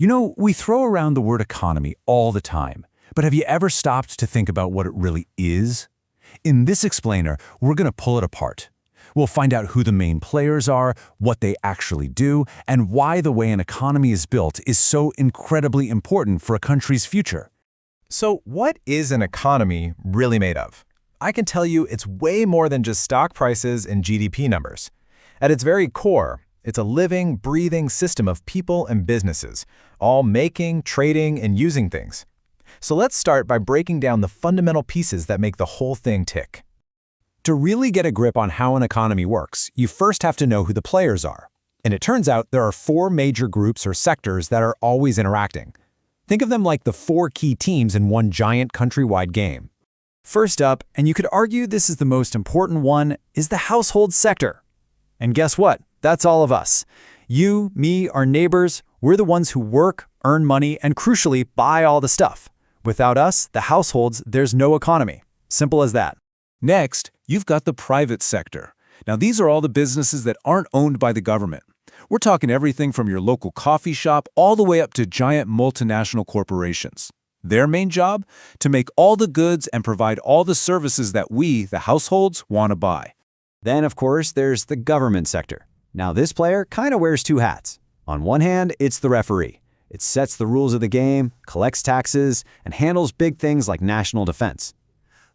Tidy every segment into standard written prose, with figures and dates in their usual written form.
You know, we throw around the word economy all the time, but have you ever stopped to think about what it really is? In this explainer, we're going to pull it apart. We'll find out who the main players are, what they actually do, and why the way an economy is built is so incredibly important for a country's future. So what is an economy really made of? I can tell you it's way more than just stock prices and GDP numbers. At its very core, it's a living, breathing system of people and businesses, all making, trading, and using things. So let's start by breaking down the fundamental pieces that make the whole thing tick. To really get a grip on how an economy works, you first have to know who the players are. And it turns out there are 4 major groups or sectors that are always interacting. Think of them like the 4 key teams in one giant countrywide game. First up, and you could argue this is the most important one, is the household sector. And guess what? That's all of us. You, me, our neighbors, we're the ones who work, earn money, and crucially, buy all the stuff. Without us, the households, there's no economy. Simple as that. Next, you've got the private sector. Now, these are all the businesses that aren't owned by the government. We're talking everything from your local coffee shop all the way up to giant multinational corporations. Their main job? To make all the goods and provide all the services that we, the households, want to buy. Then, of course, there's the government sector. Now, this player kind of wears 2 hats. On one hand, it's the referee. It sets the rules of the game, collects taxes, and handles big things like national defense.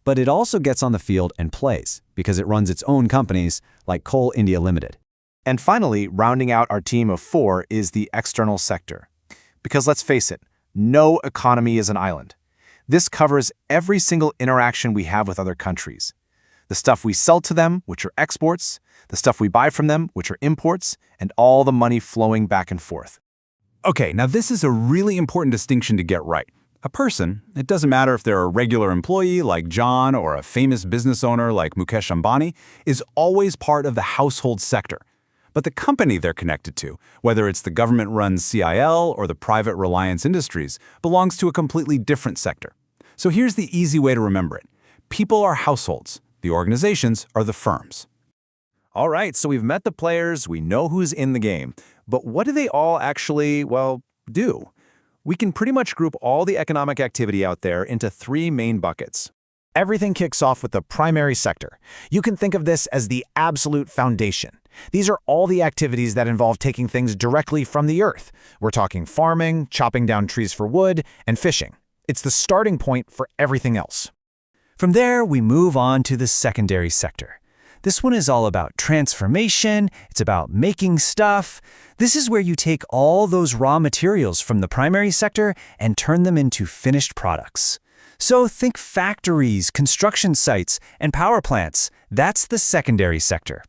But it also gets on the field and plays, because it runs its own companies, like Coal India Limited. And finally, rounding out our team of 4 is the external sector. Because let's face it, no economy is an island. This covers every single interaction we have with other countries. The stuff we sell to them, which are exports, the stuff we buy from them, which are imports, and all the money flowing back and forth. Okay, now this is a really important distinction to get right. A person, it doesn't matter if they're a regular employee like John or a famous business owner like Mukesh Ambani, is always part of the household sector. But the company they're connected to, whether it's the government-run CIL or the private Reliance Industries, belongs to a completely different sector. So here's the easy way to remember it. People are households. The organizations are the firms. All right, so we've met the players, we know who's in the game. But what do they all actually, well, do? We can pretty much group all the economic activity out there into 3 main buckets. Everything kicks off with the primary sector. You can think of this as the absolute foundation. These are all the activities that involve taking things directly from the earth. We're talking farming, chopping down trees for wood, and fishing. It's the starting point for everything else. From there, we move on to the secondary sector. This one is all about transformation, it's about making stuff. This is where you take all those raw materials from the primary sector and turn them into finished products. So think factories, construction sites, and power plants. That's the secondary sector.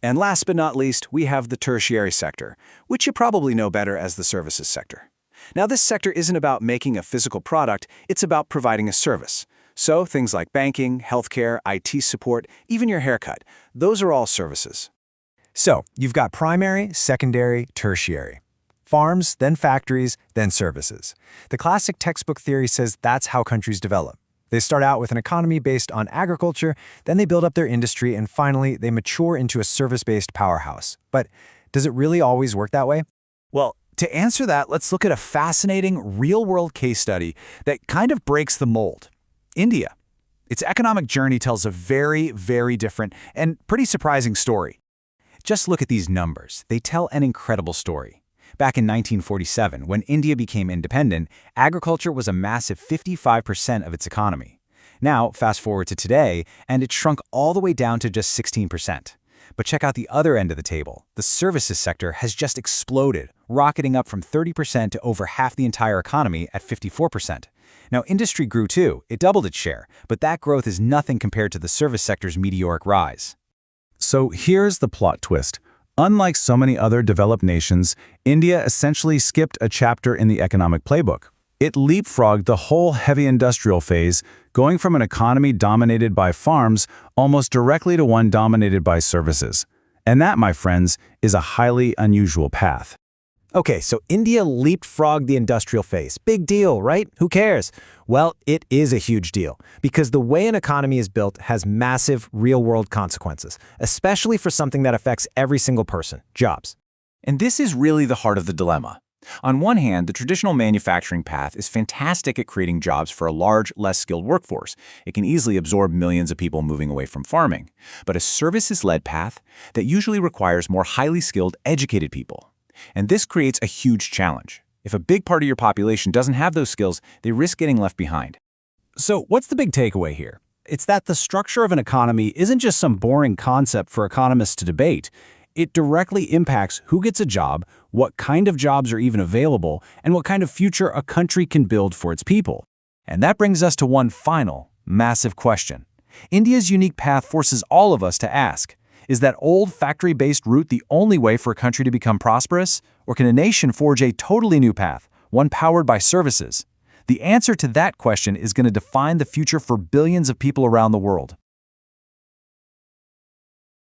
And last but not least, we have the tertiary sector, which you probably know better as the services sector. Now, this sector isn't about making a physical product, it's about providing a service. So things like banking, healthcare, IT support, even your haircut, those are all services. So you've got primary, secondary, tertiary. Farms, then factories, then services. The classic textbook theory says that's how countries develop. They start out with an economy based on agriculture, then they build up their industry, and finally they mature into a service-based powerhouse. But does it really always work that way? Well, to answer that, let's look at a fascinating real-world case study that kind of breaks the mold. India. Its economic journey tells a very, very different and pretty surprising story. Just look at these numbers. They tell an incredible story. Back in 1947, when India became independent, agriculture was a massive 55% of its economy. Now, fast forward to today, and it's shrunk all the way down to just 16%. But check out the other end of the table. The services sector has just exploded, rocketing up from 30% to over half the entire economy at 54%. Now, industry grew too. It doubled its share, but that growth is nothing compared to the service sector's meteoric rise. So here's the plot twist. Unlike so many other developed nations, India essentially skipped a chapter in the economic playbook. It leapfrogged the whole heavy industrial phase, going from an economy dominated by farms almost directly to one dominated by services. And that, my friends, is a highly unusual path. Okay, so India leapfrogged the industrial phase. Big deal, right? Who cares? Well, it is a huge deal, because the way an economy is built has massive real-world consequences, especially for something that affects every single person, jobs. And this is really the heart of the dilemma. On one hand, the traditional manufacturing path is fantastic at creating jobs for a large, less skilled workforce. It can easily absorb millions of people moving away from farming. But a services-led path that usually requires more highly skilled, educated people. And this creates a huge challenge. If a big part of your population doesn't have those skills, they risk getting left behind. So what's the big takeaway here? It's that the structure of an economy isn't just some boring concept for economists to debate. It directly impacts who gets a job, what kind of jobs are even available, and what kind of future a country can build for its people. And that brings us to one final, massive question. India's unique path forces all of us to ask, is that old factory-based route the only way for a country to become prosperous? Or can a nation forge a totally new path, one powered by services? The answer to that question is going to define the future for billions of people around the world.